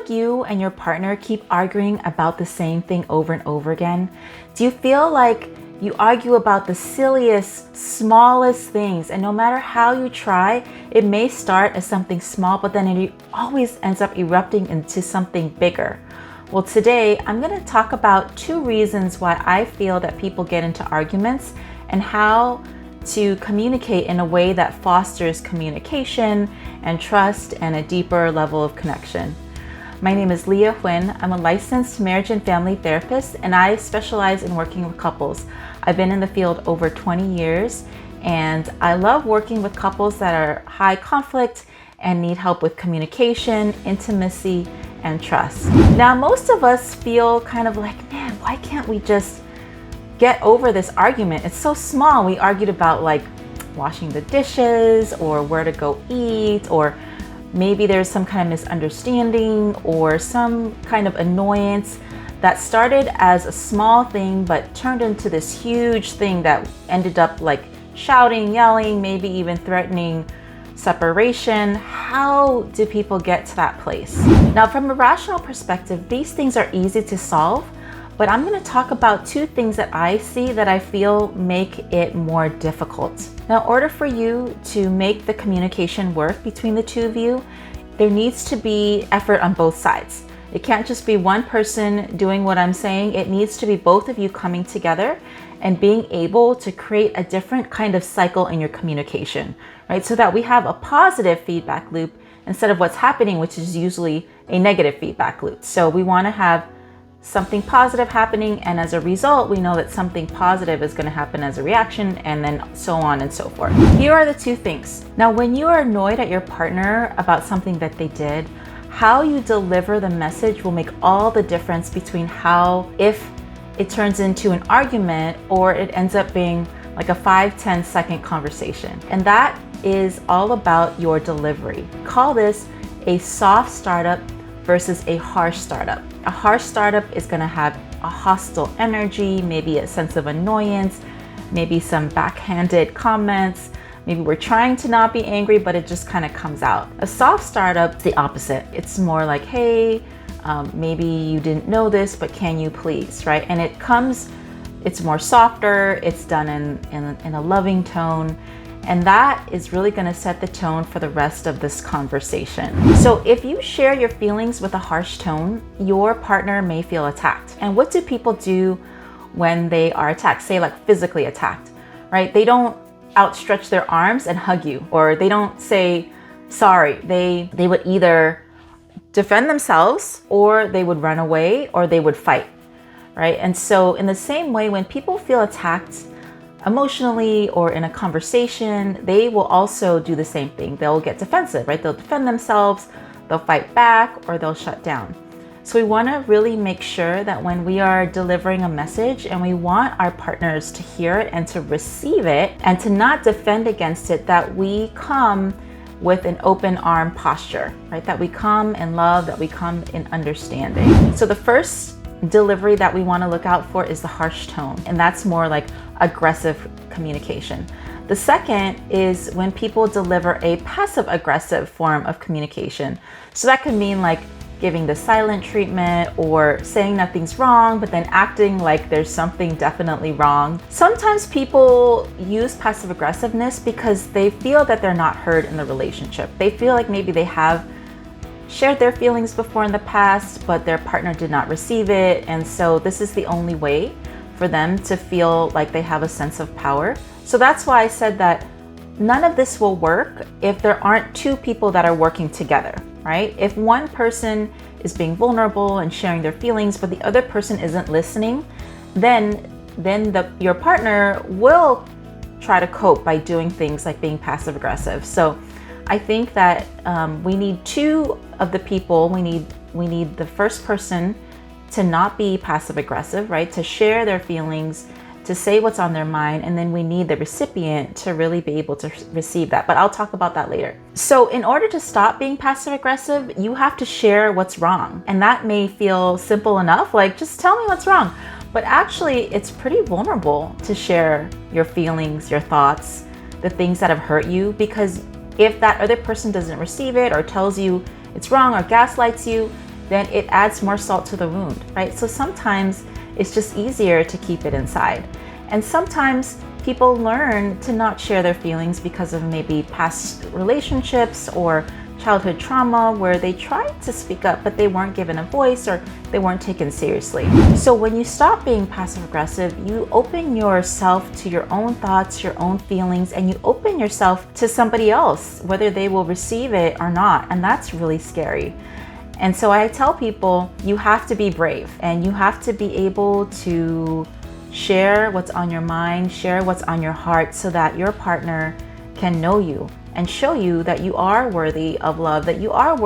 like you and your partner keep arguing about the same thing over and over again? Do you feel like you argue about the silliest, smallest things, and no matter how you try, it may start as something small, but then it always ends up erupting into something bigger? Well, today I'm going to talk about 2 reasons why I feel that people get into arguments and how to communicate in a way that fosters communication and trust and a deeper level of connection. My name is Lia Huynh. I'm a licensed marriage and family therapist, and I specialize in working with couples. I've been in the field over 20 years, and I love working with couples that are high conflict and need help with communication, intimacy, and trust. Now, most of us feel kind of like, man, why can't we just get over this argument? It's so small. We argued about like washing the dishes or where to go eat, or maybe there's some kind of misunderstanding or some kind of annoyance that started as a small thing but turned into this huge thing that ended up like shouting, yelling, maybe even threatening separation. How do people get to that place? Now, from a rational perspective, these things are easy to solve, but I'm going to talk about 2 things that I see that I feel make it more difficult. Now, in order for you to make the communication work between the 2 of you, there needs to be effort on both sides. It can't just be one person doing what I'm saying. It needs to be both of you coming together and being able to create a different kind of cycle in your communication, right? So that we have a positive feedback loop instead of what's happening, which is usually a negative feedback loop. So we want to have something positive happening, and as a result, we know that something positive is going to happen as a reaction, and then so on and so forth. Here are the 2 things. Now, when you are annoyed at your partner about something that they did, how you deliver the message will make all the difference between if it turns into an argument or it ends up being like a 5-10 second conversation. And that is all about your delivery. Call this a soft startup versus a harsh startup. A harsh startup is going to have a hostile energy, maybe a sense of annoyance, maybe some backhanded comments. Maybe we're trying to not be angry, but it just kind of comes out. A soft startup is the opposite. It's more like, hey, maybe you didn't know this, but can you please, right? And it's more softer, it's done in a loving tone. And that is really going to set the tone for the rest of this conversation. So if you share your feelings with a harsh tone, your partner may feel attacked. And what do people do when they are attacked? Say like physically attacked, right? They don't outstretch their arms and hug you, or they don't say sorry. They would either defend themselves, or they would run away, or they would fight, right? And so in the same way, when people feel attacked emotionally or in a conversation, they will also do the same thing. They'll get defensive, right? They'll defend themselves, they'll fight back, or they'll shut down. So we want to really make sure that when we are delivering a message and we want our partners to hear it and to receive it and to not defend against it, that we come with an open arm posture, right? That we come in love, that we come in understanding. So the first delivery that we want to look out for is the harsh tone, and that's more like aggressive communication. The second is when people deliver a passive aggressive form of communication. So that could mean like giving the silent treatment or saying nothing's wrong, but then acting like there's something definitely wrong. Sometimes people use passive aggressiveness because they feel that they're not heard in the relationship. They feel like maybe they have shared their feelings before in the past, but their partner did not receive it. And so this is the only way for them to feel like they have a sense of power. So that's why I said that none of this will work if there aren't 2 people that are working together, right? If one person is being vulnerable and sharing their feelings, but the other person isn't listening, then your partner will try to cope by doing things like being passive aggressive. So I think that we need 2 of the people. We need the first person to not be passive aggressive, right? To share their feelings, to say what's on their mind, and then we need the recipient to really be able to receive that. But I'll talk about that later. So in order to stop being passive aggressive, you have to share what's wrong. And that may feel simple enough, like just tell me what's wrong. But actually, it's pretty vulnerable to share your feelings, your thoughts, the things that have hurt you, because if that other person doesn't receive it or tells you it's wrong or gaslights you, then it adds more salt to the wound, right? So sometimes it's just easier to keep it inside. And sometimes people learn to not share their feelings because of maybe past relationships or childhood trauma where they tried to speak up, but they weren't given a voice or they weren't taken seriously. So when you stop being passive aggressive, you open yourself to your own thoughts, your own feelings, and you open yourself to somebody else, whether they will receive it or not. And that's really scary. And so I tell people, you have to be brave and you have to be able to share what's on your mind, share what's on your heart so that your partner can know you and show you that you are worthy of love, that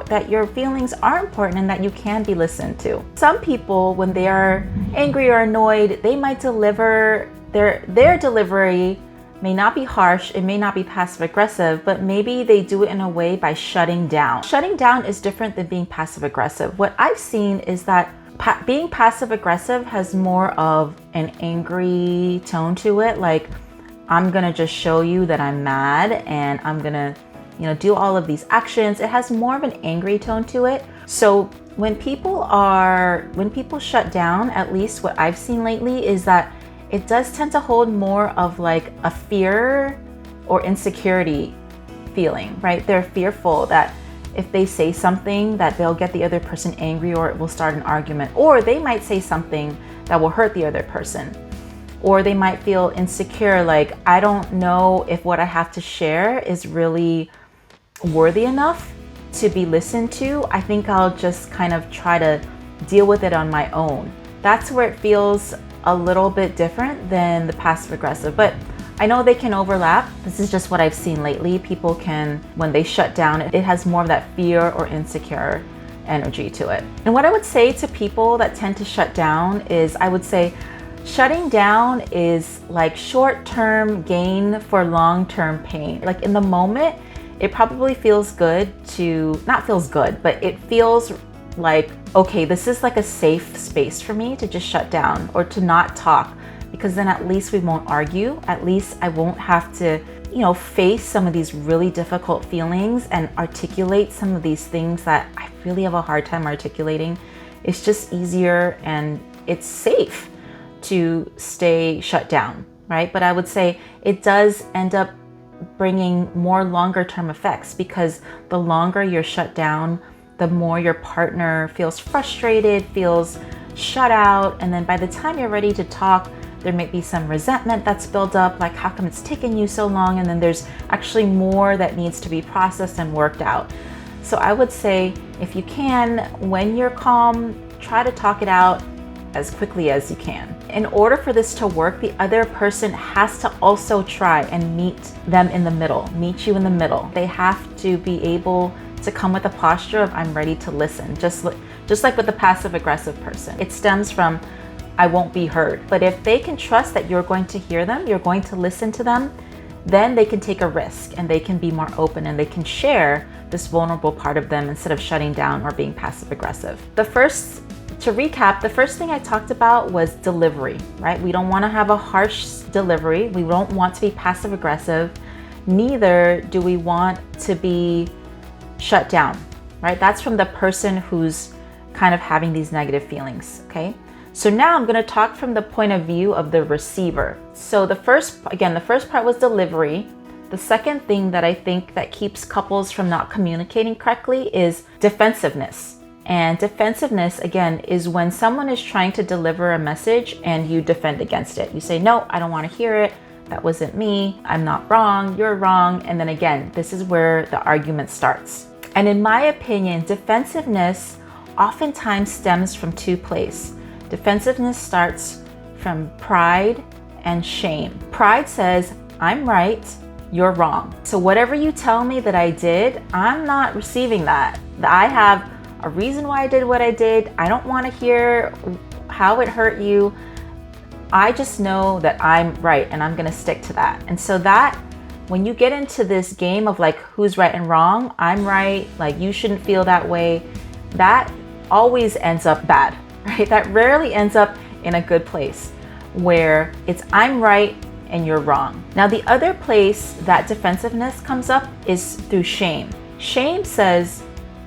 that your feelings are important and that you can be listened to. Some people, when they are angry or annoyed, they might deliver their delivery may not be harsh, it may not be passive aggressive, but maybe they do it in a way by shutting down. Shutting down is different than being passive aggressive. What I've seen is that being passive aggressive has more of an angry tone to it, like I'm gonna just show you that I'm mad and I'm gonna, do all of these actions. It has more of an angry tone to it. So when people shut down, at least what I've seen lately is that it does tend to hold more of like a fear or insecurity feeling, right? They're fearful that if they say something that they'll get the other person angry or it will start an argument, or they might say something that will hurt the other person. Or they might feel insecure, like, I don't know if what I have to share is really worthy enough to be listened to. I think I'll just kind of try to deal with it on my own. That's where it feels a little bit different than the passive aggressive, but I know they can overlap. This is just what I've seen lately. People can, when they shut down, it has more of that fear or insecure energy to it. And what I would say to people that tend to shut down is, I would say, shutting down is like short-term gain for long-term pain. Like in the moment, it probably feels good not feels good, but it feels like, okay, this is like a safe space for me to just shut down or to not talk, because then at least we won't argue. At least I won't have to, face some of these really difficult feelings and articulate some of these things that I really have a hard time articulating. It's just easier and it's safe to stay shut down, right? But I would say it does end up bringing more longer term effects, because the longer you're shut down, the more your partner feels frustrated, feels shut out. And then by the time you're ready to talk, there may be some resentment that's built up, like how come it's taken you so long? And then there's actually more that needs to be processed and worked out. So I would say, if you can, when you're calm, try to talk it out as quickly as you can. In order for this to work, the other person has to also try and meet you in the middle. They have to be able to come with a posture of, I'm ready to listen, just like with the passive aggressive person. It stems from, I won't be heard. But if they can trust that you're going to hear them, you're going to listen to them, then they can take a risk and they can be more open and they can share this vulnerable part of them instead of shutting down or being passive aggressive. To recap, the first thing I talked about was delivery, right? We don't want to have a harsh delivery. We don't want to be passive aggressive. Neither do we want to be shut down, right? That's from the person who's kind of having these negative feelings, okay? So now I'm going to talk from the point of view of the receiver. So the first part was delivery. The second thing that I think that keeps couples from not communicating correctly is defensiveness. And defensiveness, again, is when someone is trying to deliver a message and you defend against it. You say, no, I don't want to hear it. That wasn't me. I'm not wrong. You're wrong. And then again, this is where the argument starts. And in my opinion, defensiveness oftentimes stems from two places. Defensiveness starts from pride and shame. Pride says, I'm right, you're wrong. So whatever you tell me that I did, I'm not receiving that. I have a reason why I did what I did. I don't want to hear how it hurt you. I just know that I'm right and I'm going to stick to that. And so that when you get into this game of like who's right and wrong, I'm right, like you shouldn't feel that way, that always ends up bad, right? That rarely ends up in a good place where it's I'm right and you're wrong. Now the other place that defensiveness comes up is through shame. Shame says,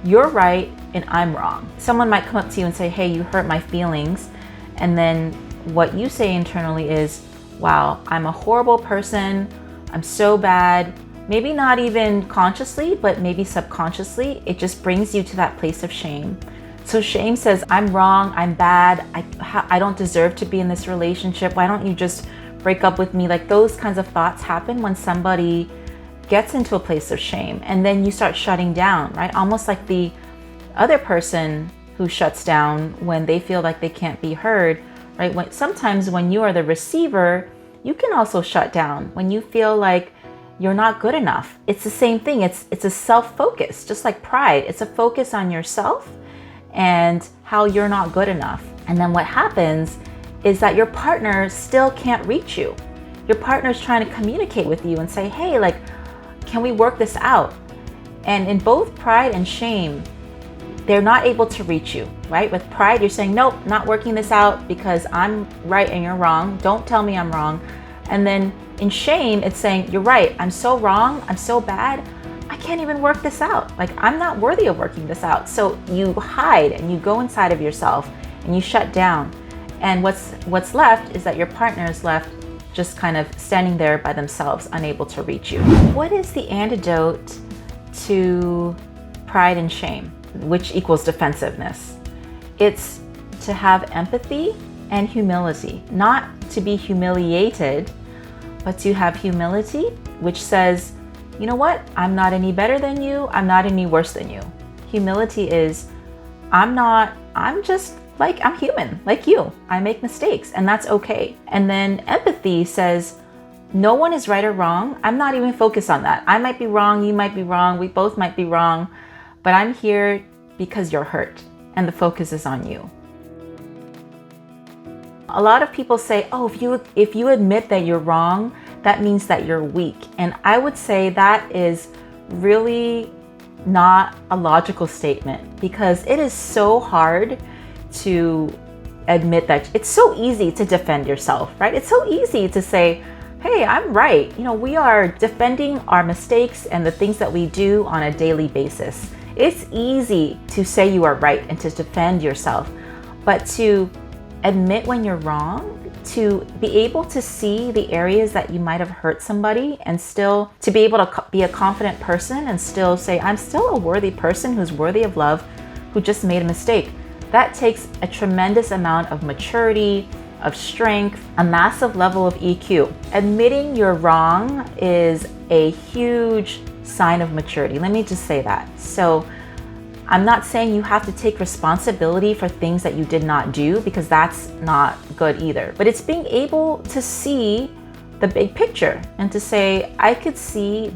you're right and I'm wrong. Someone might come up to you and say, hey, you hurt my feelings. And then what you say internally is, wow, I'm a horrible person. I'm so bad. Maybe not even consciously, but maybe subconsciously, it just brings you to that place of shame. So shame says, I'm wrong, I'm bad, I don't deserve to be in this relationship. Why don't you just break up with me? Like those kinds of thoughts happen when somebody gets into a place of shame, and then you start shutting down, right? Almost like the other person who shuts down when they feel like they can't be heard, right? Sometimes when you are the receiver, you can also shut down when you feel like you're not good enough. It's the same thing. It's a self-focus, just like pride. It's a focus on yourself and how you're not good enough. And then what happens is that your partner still can't reach you. Your partner's trying to communicate with you and say, hey, like, can we work this out? And in both pride and shame, they're not able to reach you, right? With pride, you're saying, nope, not working this out because I'm right and you're wrong. Don't tell me I'm wrong. And then in shame, it's saying, you're right, I'm so wrong, I'm so bad, I can't even work this out. Like, I'm not worthy of working this out. So you hide and you go inside of yourself and you shut down. And what's left is that your partner is left just kind of standing there by themselves, unable to reach you. What is the antidote to pride and shame, which equals defensiveness? It's to have empathy and humility, not to be humiliated, but to have humility, which says, you know what? I'm not any better than you. I'm not any worse than you. Humility is, I'm human like you. I make mistakes and that's okay. And then empathy says, no one is right or wrong. I'm not even focused on that. I might be wrong. You might be wrong. We both might be wrong, but I'm here because you're hurt and the focus is on you. A lot of people say, oh, if you admit that you're wrong, that means that you're weak. And I would say that is really not a logical statement, because it is so hard to admit that. It's so easy to defend yourself, right? It's so easy to say, hey, I'm right. You know, we are defending our mistakes and the things that we do on a daily basis. It's easy to say you are right and to defend yourself, but to admit when you're wrong, to be able to see the areas that you might have hurt somebody and still to be able to be a confident person and still say, I'm still a worthy person who's worthy of love, who just made a mistake. That takes a tremendous amount of maturity, of strength, a massive level of EQ. Admitting you're wrong is a huge sign of maturity. Let me just say that. So I'm not saying you have to take responsibility for things that you did not do, because that's not good either. But it's being able to see the big picture and to say, I could see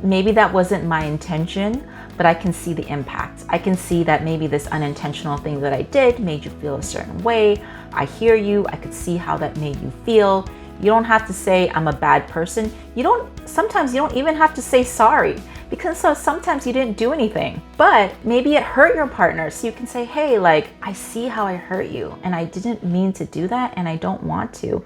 maybe that wasn't my intention, but I can see the impact. I can see that maybe this unintentional thing that I did made you feel a certain way. I hear you. I could see how that made you feel. You don't have to say I'm a bad person. Sometimes you don't even have to say sorry, because sometimes you didn't do anything, but maybe it hurt your partner. So you can say, hey, like, I see how I hurt you and I didn't mean to do that and I don't want to.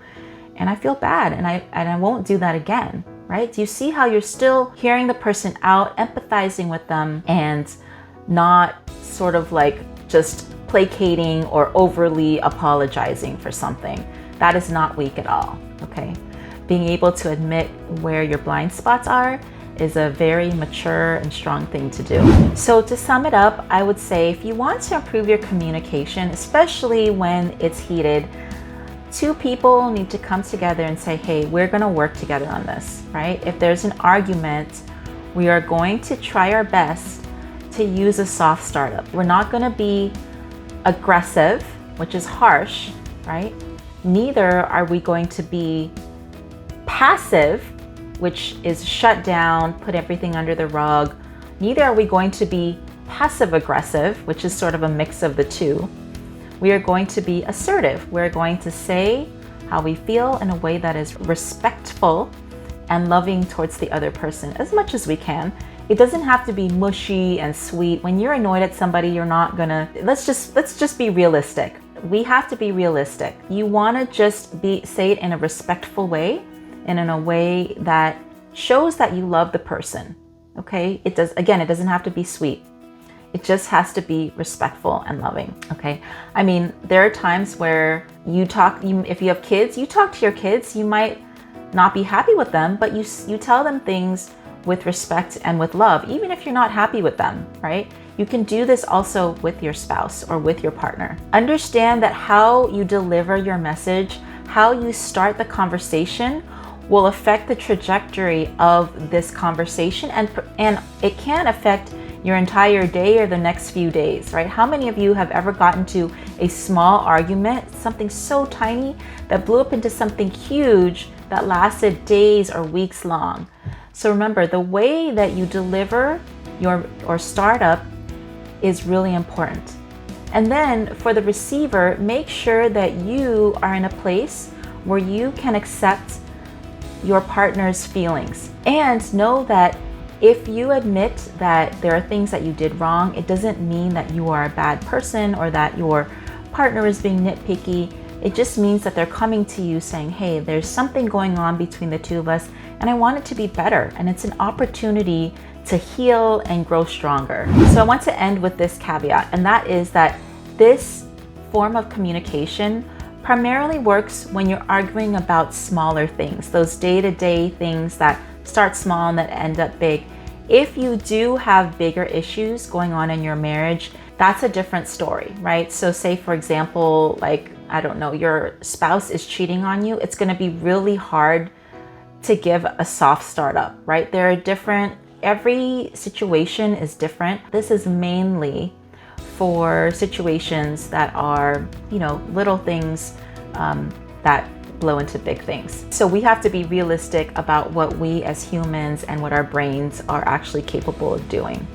And I feel bad and I won't do that again, right? Do you see how you're still hearing the person out, empathizing with them, and not sort of like just placating or overly apologizing for something? That is not weak at all, okay? Being able to admit where your blind spots are is a very mature and strong thing to do. So to sum it up, I would say if you want to improve your communication, especially when it's heated, two people need to come together and say, hey, we're gonna work together on this, right? If there's an argument, we are going to try our best to use a soft startup. We're not gonna be aggressive, which is harsh, right? Neither are we going to be passive, which is shut down, put everything under the rug. Neither are we going to be passive aggressive, which is sort of a mix of the two. We are going to be assertive. We're going to say how we feel in a way that is respectful and loving towards the other person as much as we can. It doesn't have to be mushy and sweet. When you're annoyed at somebody, you're not gonna, let's just be realistic. We have to be realistic. You wanna just say it in a respectful way and in a way that shows that you love the person, okay? It doesn't have to be sweet. It just has to be respectful and loving, okay? I mean, there are times where if you have kids, you talk to your kids, you might not be happy with them, but you tell them things with respect and with love, even if you're not happy with them, right? You can do this also with your spouse or with your partner. Understand that how you deliver your message, how you start the conversation will affect the trajectory of this conversation, and it can affect your entire day or the next few days, right? How many of you have ever gotten to a small argument, something so tiny that blew up into something huge that lasted days or weeks long? So remember, the way that you deliver or start up is really important. And then for the receiver, make sure that you are in a place where you can accept your partner's feelings, and know that if you admit that there are things that you did wrong, it doesn't mean that you are a bad person or that your partner is being nitpicky. It just means that they're coming to you saying, hey, there's something going on between the two of us and I want it to be better. And it's an opportunity to heal and grow stronger. So I want to end with this caveat, and that is that this form of communication primarily works when you're arguing about smaller things, those day-to-day things that start small and that end up big. If you do have bigger issues going on in your marriage, that's a different story, right? So say, for example, like, I don't know, your spouse is cheating on you. It's gonna be really hard to give a soft startup, right? Every situation is different. This is mainly for situations that are, little things that blow into big things. So we have to be realistic about what we as humans and what our brains are actually capable of doing.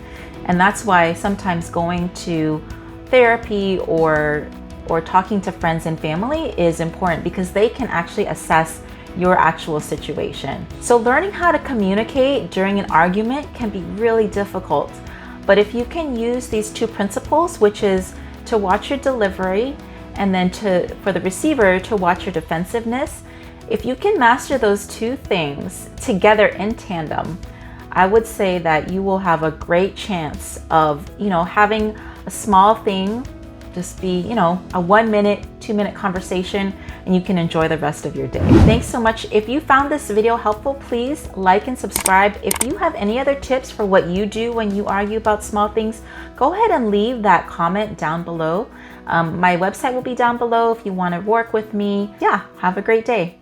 And that's why sometimes going to therapy or talking to friends and family is important, because they can actually assess your actual situation. So learning how to communicate during an argument can be really difficult. But if you can use these two principles, which is to watch your delivery and then for the receiver to watch your defensiveness, if you can master those two things together in tandem, I would say that you will have a great chance of, having a small thing just be, a 1 minute, 2 minute conversation, and you can enjoy the rest of your day. Thanks so much. If you found this video helpful, please like and subscribe. If you have any other tips for what you do when you argue about small things, go ahead and leave that comment down below. My website will be down below if you want to work with me. Yeah, have a great day.